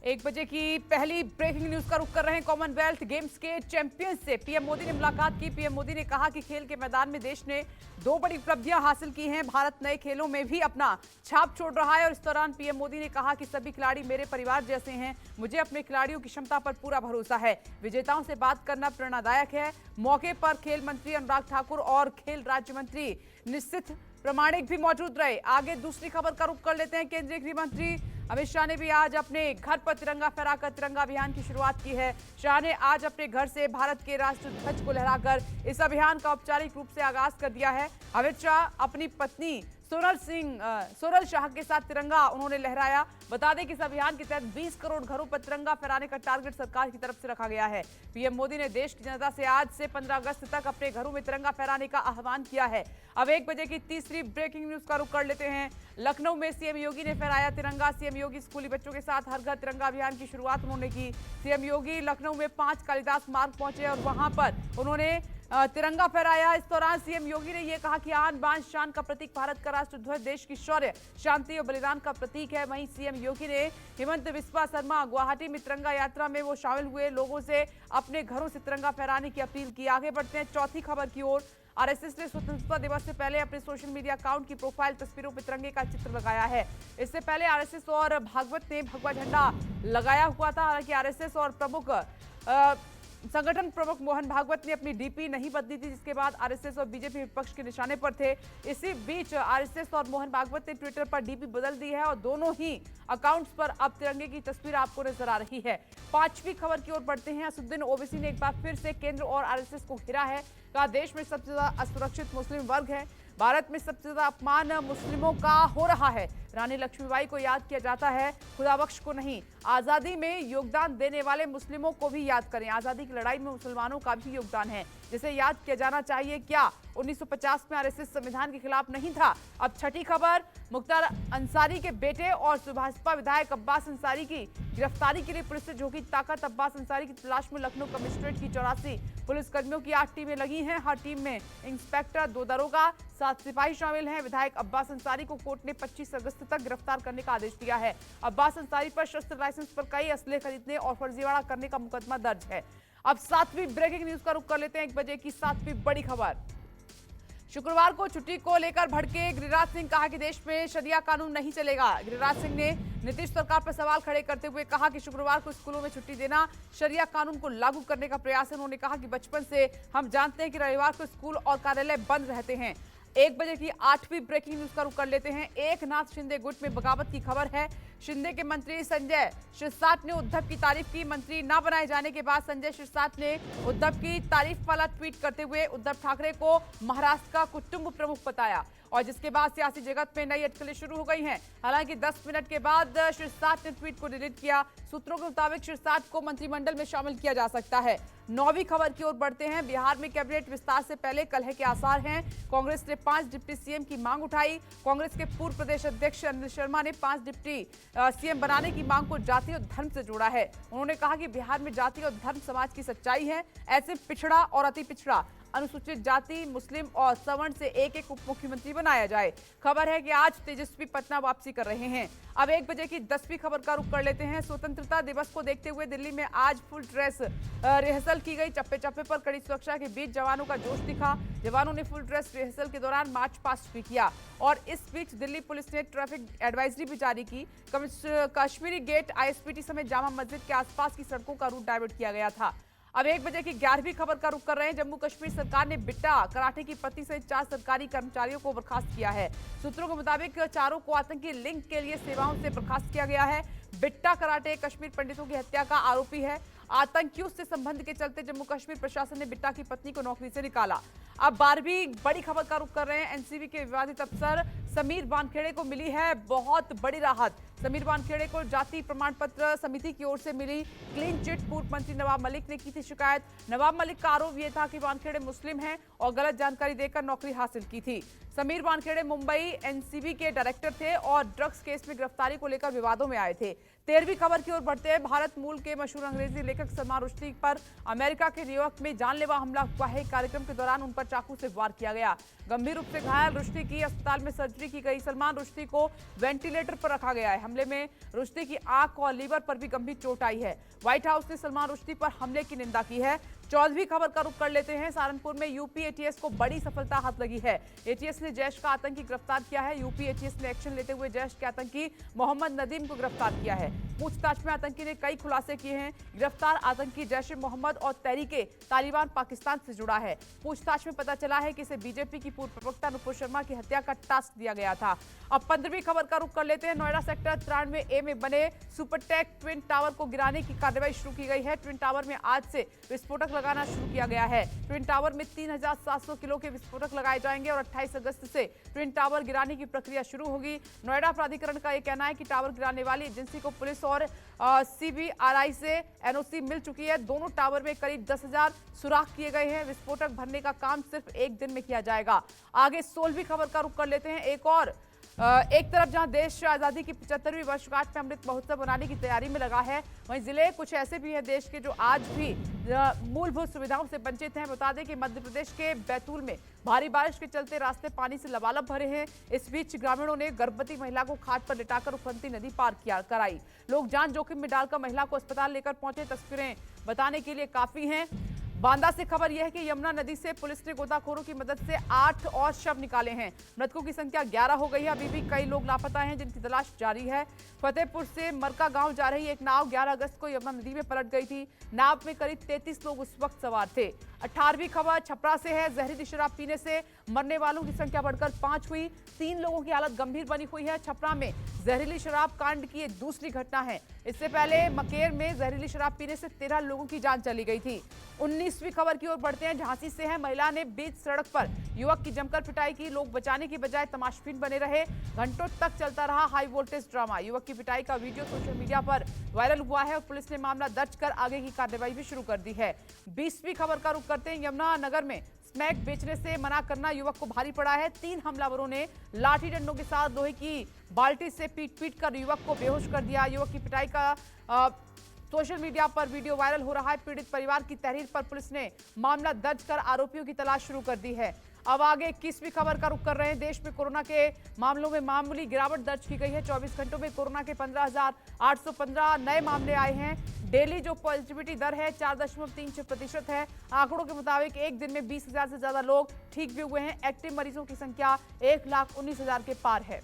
1 बजे की पहली ब्रेकिंग न्यूज का रुख कर रहे हैं कॉमनवेल्थ गेम्स के चैंपियंस से। पीएम मोदी ने मुलाकात की। पीएम मोदी ने कहा कि खेल के मैदान में देश ने 2 बड़ी उपलब्धियां हासिल की हैं। भारत नए खेलों में भी अपना छाप छोड़ रहा है और इस दौरान पीएम मोदी ने कहा कि सभी खिलाड़ी मेरे परिवार जैसे हैं। मुझे अपने खिलाड़ियों की क्षमता पर पूरा भरोसा है। विजेताओं से बात करना प्रेरणादायक है। मौके पर खेल मंत्री अनुराग ठाकुर और खेल राज्य मंत्री निश्चित प्रामाणिक भी मौजूद रहे। आगे दूसरी खबर का रुख कर लेते हैं। केंद्रीय गृह मंत्री अमित शाह ने भी आज अपने घर पर तिरंगा फहराकर तिरंगा अभियान की शुरुआत की है। शाह ने आज अपने घर से भारत के राष्ट्र ध्वज को लहराकर इस अभियान का औपचारिक रूप से आगाज कर दिया है। अमित शाह अपनी पत्नी सोनल शाह के साथ तिरंगा उन्होंने लहराया। बता दें कि इस अभियान के तहत 20 करोड़ घरों पर तिरंगा फहराने का टारगेट सरकार की तरफ से रखा गया है। पीएम मोदी ने देश की जनता से आज से 15 अगस्त तक अपने घरों में तिरंगा फहराने का आह्वान किया है। अब 1 बजे की तीसरी ब्रेकिंग न्यूज का रुख कर लेते हैं। लखनऊ में सीएम योगी ने फहराया तिरंगा। सीएम योगी स्कूली बच्चों के साथ हर घर तिरंगा अभियान की शुरुआत उन्होंने की। सीएम योगी लखनऊ में 5 कालिदास मार्ग पहुंचे और वहां पर उन्होंने तिरंगा फहराया। इस दौरान सीएम योगी ने यह कहा कि आन बान शान का प्रतीक भारत का राष्ट्र ध्वज देश की शौर्य, शांति और बलिदान का प्रतीक है। वहीं सीएम योगी ने हेमंत बिस्वा शर्मा गुवाहाटी में तिरंगा यात्रा में वो शामिल हुए लोगों से अपने घरों से तिरंगा फहराने की अपील की। आगे बढ़ते हैं चौथी खबर की ओर। आरएसएस ने स्वतंत्रता दिवस से पहले अपने सोशल मीडिया अकाउंट की प्रोफाइल तस्वीरों पर तिरंगे का चित्र लगाया है। इससे पहले आरएसएस और भागवत ने भगवा झंडा लगाया हुआ था। हालांकि आरएसएस और संगठन प्रमुख मोहन भागवत ने अपनी डीपी नहीं बदली थी, जिसके बाद आरएसएस और बीजेपी विपक्ष के निशाने पर थे। इसी बीच आरएसएस और मोहन भागवत ने ट्विटर पर डीपी बदल दी है और दोनों ही अकाउंट्स पर अब तिरंगे की तस्वीर आपको नजर आ रही है। 5वीं खबर की ओर बढ़ते हैं। असदुद्दीन ओवैसी ने एक बार फिर से केंद्र और आरएसएस को घेरा है। कहा देश में सबसे ज्यादा असुरक्षित मुस्लिम वर्ग है। भारत में सबसे ज्यादा अपमान मुस्लिमों का हो रहा है। रानी लक्ष्मीबाई को याद किया जाता है, खुदाबख्श को नहीं। आजादी में योगदान देने वाले मुस्लिमों को भी याद करें। आजादी की लड़ाई में मुसलमानों का भी योगदान है, जिसे याद किया जाना चाहिए। क्या 1950 में आरएसएस संविधान के खिलाफ नहीं था? अब छठी खबर। मुख्तार अंसारी के बेटे और भाजपा विधायक अब्बास अंसारी की गिरफ्तारी के लिए पुलिस ने झोंकी ताकत। अब्बास अंसारी की तलाश में लखनऊ कमिश्नरेट की 84 पुलिसकर्मियों की 8 टीमें लगी हैं। हर टीम में इंस्पेक्टर, 2 दरोगा, 7 सिपाही शामिल हैं। विधायक अब्बास अंसारी को कोर्ट ने 25 अगस्त तक गिरफ्तार करने का आदेश दिया है। अब्बास अंसारी पर शस्त्र लाइसेंस पर कई असले खरीदने और फर्जीवाड़ा करने का मुकदमा दर्ज है। अब 7वीं ब्रेकिंग न्यूज का रुख कर लेते हैं। 1 बजे की 7वीं बड़ी खबर। शुक्रवार को छुट्टी को लेकर भड़के गिरिराज सिंह। कहा कि देश में शरिया कानून नहीं चलेगा। गिरिराज सिंह ने नीतीश सरकार पर सवाल खड़े करते हुए कहा कि शुक्रवार को स्कूलों में छुट्टी देना शरिया कानून को लागू करने का प्रयास है। उन्होंने कहा कि बचपन से हम जानते हैं कि रविवार को स्कूल और कार्यालय बंद रहते हैं। 1 बजे की 8वीं ब्रेकिंग न्यूज का रुख कर लेते हैं। एकनाथ शिंदे गुट में बगावत की खबर है। शिंदे के मंत्री संजय शिरसाट ने उद्धव की तारीफ की। मंत्री न बनाए जाने के बाद संजय शिरसाट ने उद्धव की तारीफ वाला ट्वीट करते हुए उद्धव ठाकरे को महाराष्ट्र का कुटुंब प्रमुख बताया और जिसके बाद सियासी जगत में नई अटकलें शुरू हो गई हैं। हालांकि 10 मिनट के बाद शिरसाट ने ट्वीट को डिलीट किया। सूत्रों के मुताबिक शिरसाट को मंत्रिमंडल में शामिल किया जा सकता है। 9वीं खबर की ओर बढ़ते हैं। बिहार में कैबिनेट विस्तार से पहले कलह के आसार हैं। कांग्रेस ने 5 डिप्टी सीएम की मांग उठाई। कांग्रेस के पूर्व प्रदेश अध्यक्ष अनिल शर्मा ने 5 डिप्टी सीएम बनाने की मांग को जाति और धर्म से जोड़ा है। उन्होंने कहा कि बिहार में जाति और धर्म समाज की सच्चाई है। ऐसे पिछड़ा और अति पिछड़ा, अनुसूचित जाति, मुस्लिम और सवर्ण से एक उप मुख्यमंत्री बनाया जाए। खबर है कि आज तेजस्वी पटना वापसी कर रहे हैं। अब 1 बजे की 10वीं खबर का रुख कर लेते हैं। स्वतंत्रता दिवस को देखते हुए दिल्ली में आज फुल ड्रेस रिहर्सल की गई। चप्पे चप्पे पर कड़ी सुरक्षा के बीच जवानों का जोश दिखा। जवानों ने फुल ड्रेस रिहर्सल के दौरान मार्च पास्ट भी किया और इस बीच दिल्ली पुलिस ने ट्रैफिक एडवाइजरी भी जारी की। कश्मीरी गेट, आईएसबीटी समेत जामा मस्जिद के आसपास की सड़कों का रूट डायवर्ट किया गया था। अब 1 बजे की 11वीं खबर का रुख कर रहे हैं। जम्मू कश्मीर सरकार ने बिट्टा कराटे की पत्नी सहित 4 सरकारी कर्मचारियों को बर्खास्त किया है। सूत्रों के मुताबिक चारों को आतंकी लिंक के लिए सेवाओं से बर्खास्त किया गया है। बिट्टा कराटे कश्मीर पंडितों की हत्या का आरोपी है। आतंकियों से संबंध के चलते जम्मू कश्मीर प्रशासन ने बिट्टा की पत्नी को नौकरी से निकाला। अब 12वीं बड़ी खबर का रुख कर रहे हैं। एनसीबी के विवादित अफसर समीर वानखेड़े को मिली है बहुत बड़ी राहत। समीर वानखेड़े को जाति प्रमाण पत्र समिति की ओर से मिली क्लीन चिट। पूर्व मंत्री नवाब मलिक ने की थी शिकायत। नवाब मलिक का आरोप यह था कि वानखेड़े मुस्लिम हैं और गलत जानकारी देकर नौकरी हासिल की थी। समीर वानखेड़े मुंबई एनसीबी के डायरेक्टर थे और ड्रग्स केस में गिरफ्तारी को लेकर विवादों में आए थे। 13वीं खबर की ओर बढ़ते हैं। भारत मूल के मशहूर अंग्रेजी लेखक सलमान रुश्दी पर अमेरिका के न्यूयॉर्क में जानलेवा हमला हुआ है। कार्यक्रम के दौरान उन पर चाकू से वार किया गया। गंभीर रूप से घायल रुश्दी की अस्पताल में सर्जरी की गई। सलमान रुश्दी को वेंटिलेटर पर रखा गया है। हमले में रुश्दी की आंख और लीवर पर भी गंभीर चोट आई है। व्हाइट हाउस ने सलमान रुश्दी पर हमले की निंदा की है। 14वीं खबर का रुख कर लेते हैं। सहारनपुर में यूपी एटीएस को बड़ी सफलता हाथ लगी है। एटीएस ने जैश का आतंकी गिरफ्तार किया है। यूपी एटीएस ने एक्शन लेते हुए जैश के आतंकी मोहम्मद नदीम को गिरफ्तार किया है। पूछताछ में आतंकी ने कई खुलासे किए हैं। गिरफ्तार आतंकी जैश ए मोहम्मद और तहरीके तालिबान पाकिस्तान से जुड़ा है। पूछताछ में पता चला है कि इसे बीजेपी की पूर्व प्रवक्ता नुपुर शर्मा की हत्या का टास्क दिया गया था। अब 15वीं खबर का रुख कर लेते हैं। नोएडा सेक्टर 93A में बने सुपरटेक ट्विन टावर को गिराने की कार्रवाई शुरू की गई है। ट्विन टावर में आज से विस्फोटक लगाना शुरू किया गया है। ट्विन टावर में 3700 किलो के विस्फोटक लगाए जाएंगे और 28 अगस्त से ट्विन टावर गिराने की प्रक्रिया शुरू होगी। नोएडा प्राधिकरण का यह कहना है कि टावर गिराने वाली एजेंसी को पुलिस और CBRI से एनओसी मिल चुकी है। दोनों टावर में करीब 10,000 सुराख किए गए हैं। विस्फोटक भरने का काम सिर्फ एक दिन में किया जाएगा। आगे 16वीं खबर का रुख कर लेते हैं। एक तरफ जहां देश आजादी की 75वीं वर्षगांठ में अमृत महोत्सव मनाने की तैयारी में लगा है, वहीं जिले कुछ ऐसे भी हैं देश के जो आज भी मूलभूत सुविधाओं से वंचित हैं। बता दें कि मध्य प्रदेश के बैतूल में भारी बारिश के चलते रास्ते पानी से लबालब भरे हैं। इस बीच ग्रामीणों ने गर्भवती महिला को खाट पर लिटाकर उफनती नदी पार कराई। लोग जान जोखिम में डालकर महिला को अस्पताल लेकर पहुंचे। तस्वीरें बताने के लिए काफी हैं। बांदा से खबर यह है कि यमुना नदी से पुलिस ने गोताखोरों की मदद से 8 और शव निकाले हैं। मृतकों की संख्या 11 हो गई है। अभी भी कई लोग लापता हैं जिनकी तलाश जारी है। फतेहपुर से मरका गांव जा रही एक नाव 11 अगस्त को यमुना नदी में पलट गई थी। नाव में करीब 33 लोग उस वक्त सवार थे। 18वीं खबर छपरा से है। जहरीली शराब पीने से मरने वालों की संख्या बढ़कर 5 हुई। 3 लोगों की हालत गंभीर बनी हुई है। छपरा में जहरीली शराब कांड की एक दूसरी घटना है। इससे पहले मकेर में जहरीली शराब पीने से 13 लोगों की जान चली गई थी। 19वीं खबर की ओर बढ़ते हैं। झांसी से है। महिला ने बीच सड़क पर युवक की जमकर पिटाई की। लोग बचाने की बजाय तमाशबीन बने रहे। घंटों तक चलता रहा हाई वोल्टेज ड्रामा। युवक की पिटाई का वीडियो सोशल मीडिया पर वायरल हुआ है और पुलिस ने मामला दर्ज कर आगे की कार्रवाई भी शुरू कर दी है। 20वीं खबर का रुख करते हैं। यमुना नगर में स्मैक बेचने से मना करना युवक को भारी पड़ा है। 3 हमलावरों ने लाठी डंडों के साथ लोहे की बाल्टी से पीट कर युवक को बेहोश कर दिया। युवक की पिटाई का सोशल मीडिया पर वीडियो वायरल हो रहा है। पीड़ित परिवार की तहरीर पर पुलिस ने मामला दर्ज कर आरोपियों की तलाश शुरू कर दी है। अब आगे 21वीं खबर का रुख कर रहे हैं। देश में कोरोना के मामलों में मामूली गिरावट दर्ज की गई है। 24 घंटों में कोरोना के 15,815 नए मामले आए हैं। डेली जो पॉजिटिविटी दर है 4.36% है। आंकड़ों के मुताबिक एक दिन में 20,000 से ज्यादा लोग ठीक भी हुए हैं। एक्टिव मरीजों की संख्या 1,19,000 के पार है।